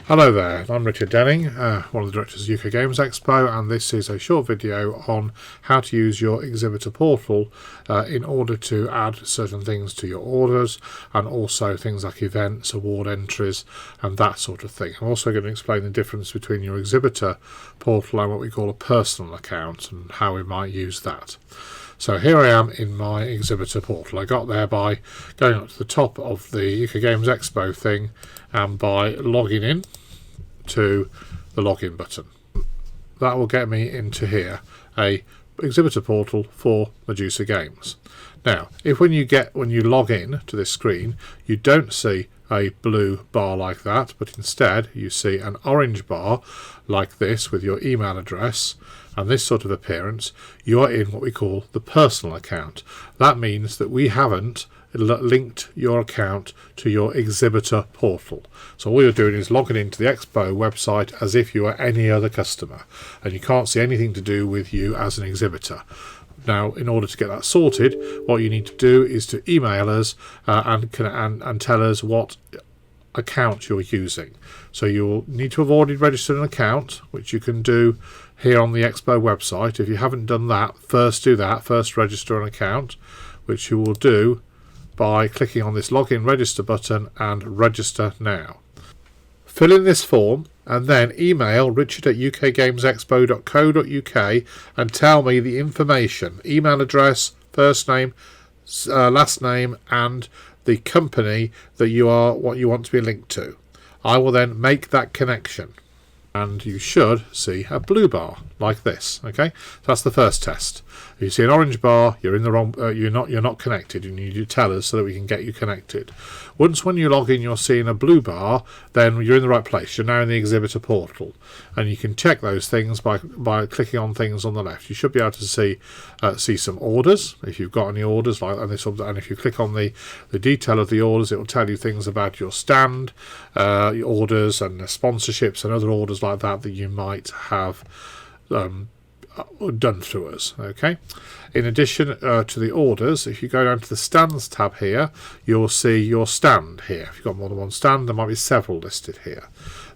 Hello there, I'm Richard Denning, one of the directors of UK Games Expo, and this is a short video on how to use your exhibitor portal in order to add certain things to your orders, and also things like events, award entries and that sort of thing. I'm also going to explain the difference between your exhibitor portal and what we call a personal account and how we might use that. So here I am in my exhibitor portal. I got there by going up to the top of the UK Games Expo thing and by logging in to the login button. That will get me into here, a exhibitor portal for Medusa Games. Now, if when you log in to this screen, you don't see a blue bar like that, but instead you see an orange bar like this with your email address and this sort of appearance, you are in what we call the personal account. That means that we haven't linked your account to your exhibitor portal. So all you're doing is logging into the Expo website as if you are any other customer, and you can't see anything to do with you as an exhibitor. Now, in order to get that sorted, what you need to do is to email us and tell us what account you're using. So you'll need to have already registered an account, which you can do here on the Expo website. If you haven't done that, first register an account, which you will do by clicking on this login register button and register now. Fill in this form and then email richard@ukgamesexpo.co.uk and tell me the information: email address, first name, last name, and the company that what you want to be linked to. I will then make that connection, and you should see a blue bar like this. Okay, so that's the first test. If you see an orange bar, you're in the wrong. You're not connected. You need to tell us so that we can get you connected. Once when you log in, you're seeing a blue bar. Then you're in the right place. You're now in the exhibitor portal, and you can check those things by clicking on things on the left. You should be able to see some orders if you've got any orders like this. And if you click on the detail of the orders, it will tell you things about your stand, your orders, and the sponsorships and other orders like that you might have done through us. Okay. In addition to the orders, if you go down to the stands tab here, you'll see your stand here. If you've got more than one stand, there might be several listed here.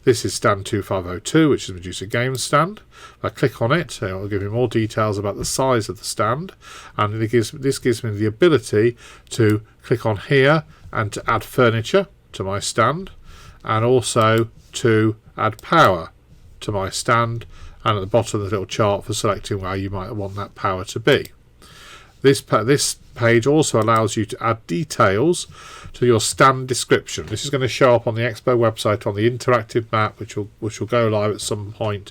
This is stand 2502, which is Medusa Games stand. If I click on it, it will give me more details about the size of the stand, and this gives me the ability to click on here and to add furniture to my stand, and also to add power to my stand, and at the bottom the little chart for selecting where you might want that power to be. This page also allows you to add details to your stand description. This is going to show up on the Expo website on the interactive map, which will go live at some point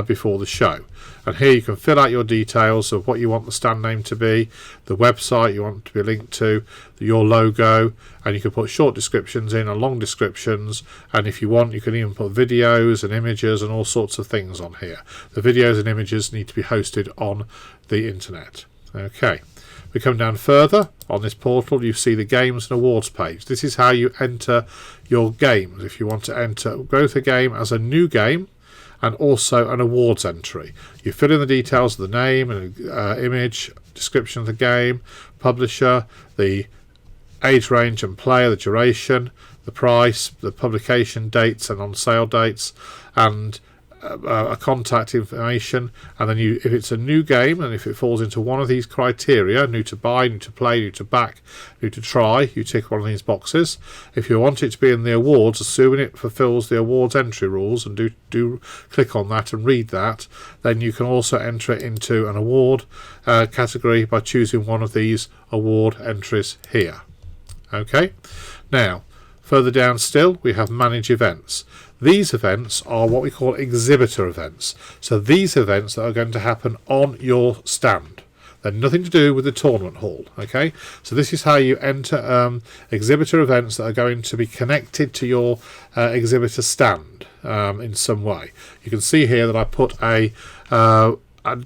before the show. And here you can fill out your details of what you want the stand name to be, the website you want to be linked to, your logo, and you can put short descriptions in and long descriptions. And if you want, you can even put videos and images and all sorts of things on here. The videos and images need to be hosted on the internet. Okay, we come down further on this portal. You see the games and awards page. This is how you enter your games. If you want to enter both a game as a new game and also an awards entry, you fill in the details of the name and image, description of the game, publisher, the age range and player, the duration, the price, the publication dates and on sale dates, and a contact information. And then if it's a new game and if it falls into one of these criteria, new to buy, new to play, new to back, new to try, you tick one of these boxes. If you want it to be in the awards, assuming it fulfills the awards entry rules, and do click on that and read that, then you can also enter it into an award category by choosing one of these award entries here. Okay, now further down still we have manage events. These events are what we call exhibitor events. So these events that are going to happen on your stand. They're nothing to do with the tournament hall. Okay, so this is how you enter exhibitor events that are going to be connected to your exhibitor stand in some way. You can see here that I put a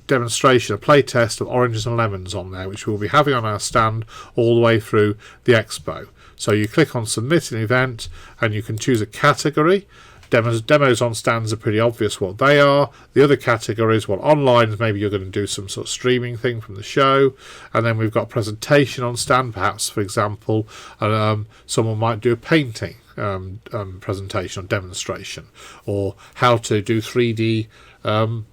demonstration, a play test of oranges and lemons on there, which we'll be having on our stand all the way through the expo. So you click on submit an event and you can choose a category. Demos on stands are pretty obvious what they are. The other categories, well, online, maybe you're going to do some sort of streaming thing from the show. And then we've got presentation on stand, perhaps, for example, someone might do a painting presentation or demonstration, or how to do 3D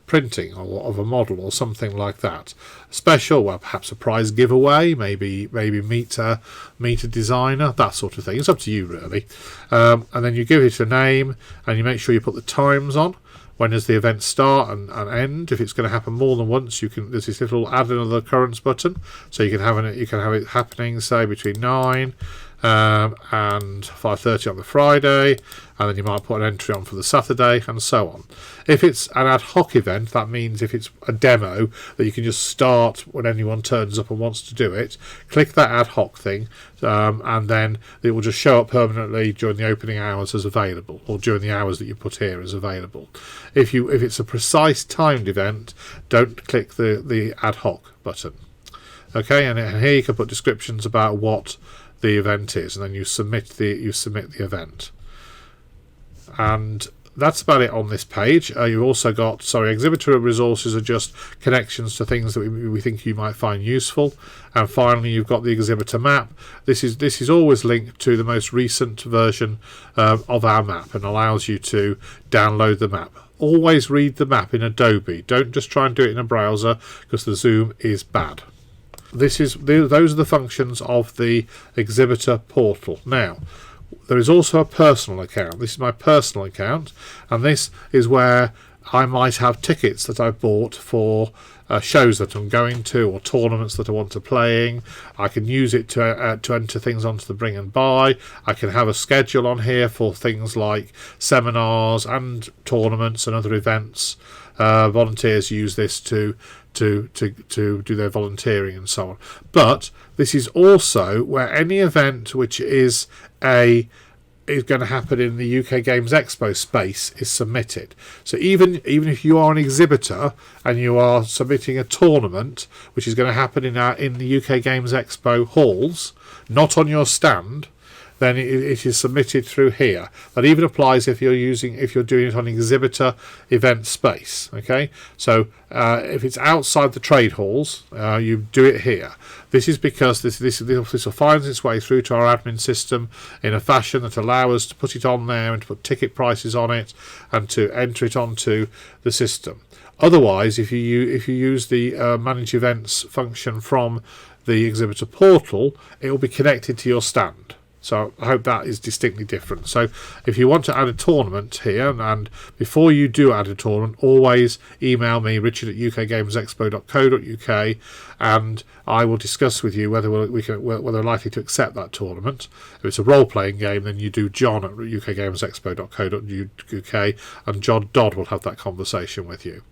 printing of a model or something like that. Special, well, perhaps a prize giveaway, maybe meet a designer, that sort of thing. It's up to you really. And then you give it a name, and you make sure you put the times on. When does the event start and end? If it's going to happen more than once, there's this little add another occurrence button, so you can have it happening, say, between 9 and 5:30 on the Friday, and then you might put an entry on for the Saturday, and so on. If it's an ad hoc event, that means if it's a demo that you can just start when anyone turns up and wants to do it, click that ad hoc thing, and then it will just show up permanently during the opening hours as available, or during the hours that you put here as available. If it's a precise timed event, don't click the ad hoc button. Okay, and here you can put descriptions about what the event is, and then you submit the event. And that's about it on this page. You've also got, exhibitor resources are just connections to things that we think you might find useful. And finally, you've got the exhibitor map. This is always linked to the most recent version of our map, and allows you to download the map. Always read the map in Adobe. Don't just try and do it in a browser, because the zoom is bad. Those are the functions of the exhibitor portal. Now, there is also a personal account. This is my personal account, and this is where I might have tickets that I've bought for shows that I'm going to, or tournaments that I want to playing. I can use it to enter things onto the bring and buy. I can have a schedule on here for things like seminars and tournaments and other events. Volunteers use this to do their volunteering and so on. But this is also where any event which is going to happen in the UK Games Expo space is submitted. So even if you are an exhibitor and you are submitting a tournament which is going to happen in the UK Games Expo halls, not on your stand, then it is submitted through here. That even applies if you're doing it on exhibitor event space. Okay, so if it's outside the trade halls, you do it here. This is because this will find its way through to our admin system in a fashion that allows us to put it on there and to put ticket prices on it and to enter it onto the system. Otherwise, if you use the manage events function from the exhibitor portal, it will be connected to your stand. So I hope that is distinctly different. So if you want to add a tournament here, and before you do add a tournament, always email me, richard@ukgamesexpo.co.uk, and I will discuss with you whether we're likely to accept that tournament. If it's a role-playing game, then you do John at ukgamesexpo.co.uk, and John Dodd will have that conversation with you.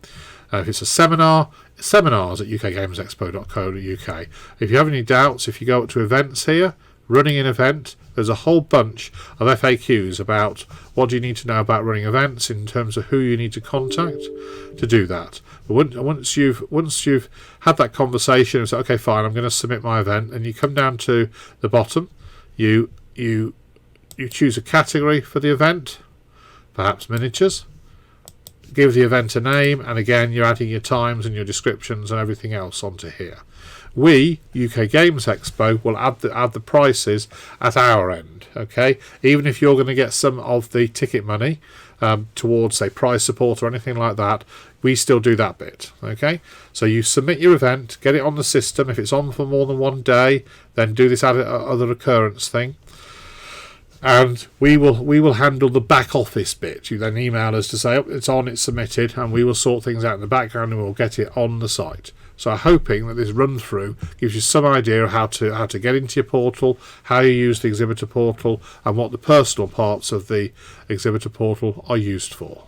If it's a seminar, seminars at ukgamesexpo.co.uk. If you have any doubts, if you go up to events here, running an event, there's a whole bunch of FAQs about what do you need to know about running events in terms of who you need to contact to do that. But once you've had that conversation and say, okay, fine, I'm going to submit my event, and you come down to the bottom, you choose a category for the event, perhaps miniatures, give the event a name, and again you're adding your times and your descriptions and everything else onto here. We, UK Games Expo, will add the prices at our end. Okay, even if you're going to get some of the ticket money towards, say, prize support or anything like that, we still do that bit. Okay, so you submit your event, get it on the system. If it's on for more than one day, then do this other occurrence thing. And we will handle the back office bit. You then email us to say, oh, it's on, it's submitted, and we will sort things out in the background and we'll get it on the site. So I'm hoping that this run through gives you some idea of how to get into your portal, how you use the exhibitor portal, and what the personal parts of the exhibitor portal are used for.